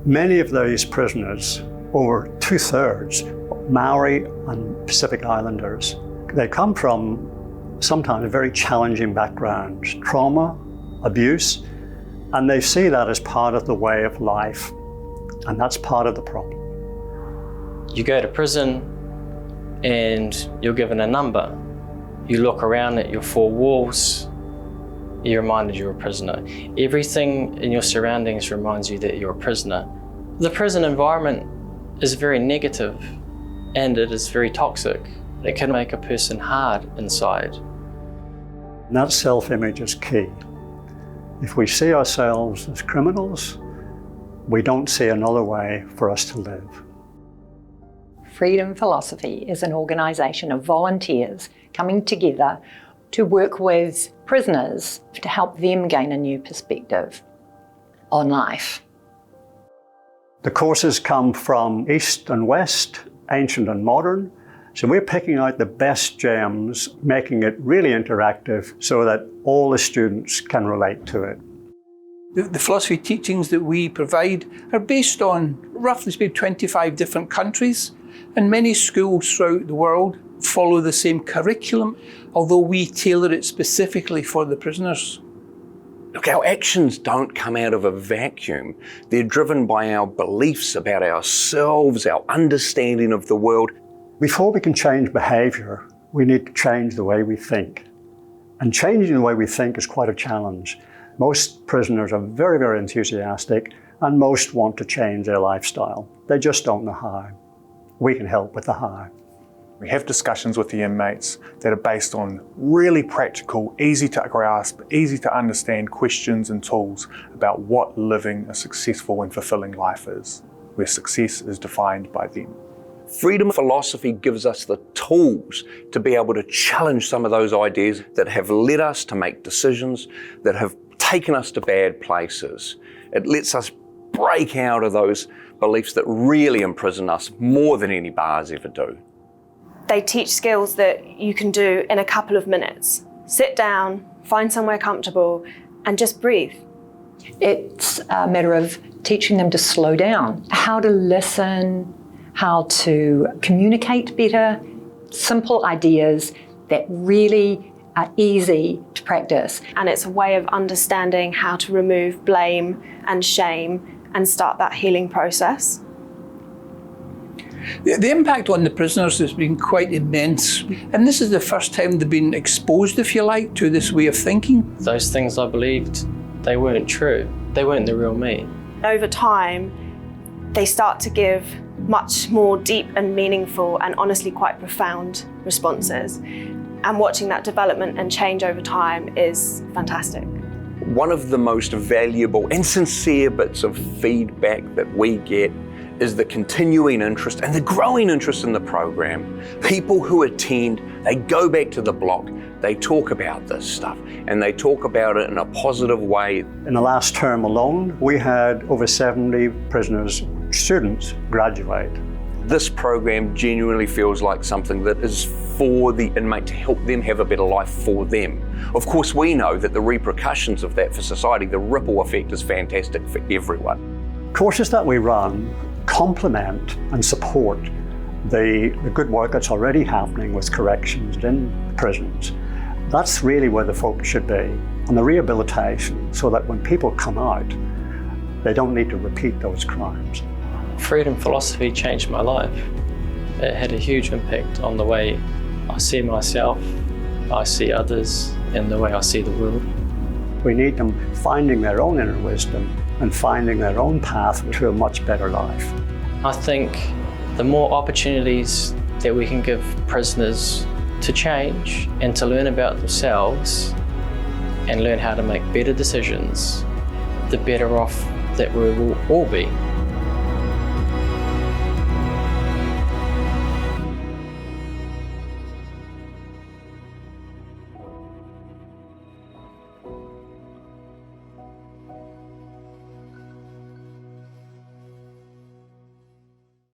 Many of these prisoners, over 2/3, Maori and Pacific Islanders, they come from sometimes very challenging backgrounds, trauma, abuse, and they see that as part of the way of life, and that's part of the problem. You go to prison and you're given a number. You look around at your four walls, you're reminded you're a prisoner. Everything in your surroundings reminds you that you're a prisoner. The prison environment is very negative and it is very toxic. It can make a person hard inside. And that self-image is key. If we see ourselves as criminals, we don't see another way for us to live. Freedom Philosophy is an organisation of volunteers coming together to work with prisoners to help them gain a new perspective on life. The courses come from East and West, ancient and modern, so we're picking out the best gems, making it really interactive so that all the students can relate to it. The philosophy teachings that we provide are based on, roughly speaking, 25 different countries, and many schools throughout the world follow the same curriculum, although we tailor it specifically for the prisoners. Look, our actions don't come out of a vacuum. They're driven by our beliefs about ourselves, our understanding of the world. Before we can change behaviour, we need to change the way we think. And changing the way we think is quite a challenge. Most prisoners are very, very enthusiastic, and most want to change their lifestyle. They just don't know how. We can help with the how. We have discussions with the inmates that are based on really practical, easy to grasp, easy to understand questions and tools about what living a successful and fulfilling life is, where success is defined by them. Freedom philosophy gives us the tools to be able to challenge some of those ideas that have led us to make decisions that have taken us to bad places. It lets us break out of those beliefs that really imprison us more than any bars ever do. They teach skills that you can do in a couple of minutes. Sit down, find somewhere comfortable, and just breathe. It's a matter of teaching them to slow down, how to listen, how to communicate better, simple ideas that really are easy to practice. And it's a way of understanding how to remove blame and shame and start that healing process. The impact on the prisoners has been quite immense, and this is the first time they've been exposed, if you like, to this way of thinking. Those things I believed, they weren't true. They weren't the real me. Over time, they start to give much more deep and meaningful and honestly quite profound responses. And watching that development and change over time is fantastic. One of the most valuable and sincere bits of feedback that we get is the continuing interest and the growing interest in the program. People who attend, they go back to the block, they talk about this stuff, and they talk about it in a positive way. In the last term alone, we had over 70 prisoners, students, graduate. This program genuinely feels like something that is for the inmate to help them have a better life for them. Of course, we know that the repercussions of that for society, the ripple effect is fantastic for everyone. Courses that we run complement and support the good work that's already happening with corrections in prisons. That's really where the focus should be, on the rehabilitation, so that when people come out, they don't need to repeat those crimes. Freedom philosophy changed my life. It had a huge impact on the way I see myself, I see others, and the way I see the world. We need them finding their own inner wisdom and finding their own path to a much better life. I think the more opportunities that we can give prisoners to change and to learn about themselves and learn how to make better decisions, the better off that we will all be.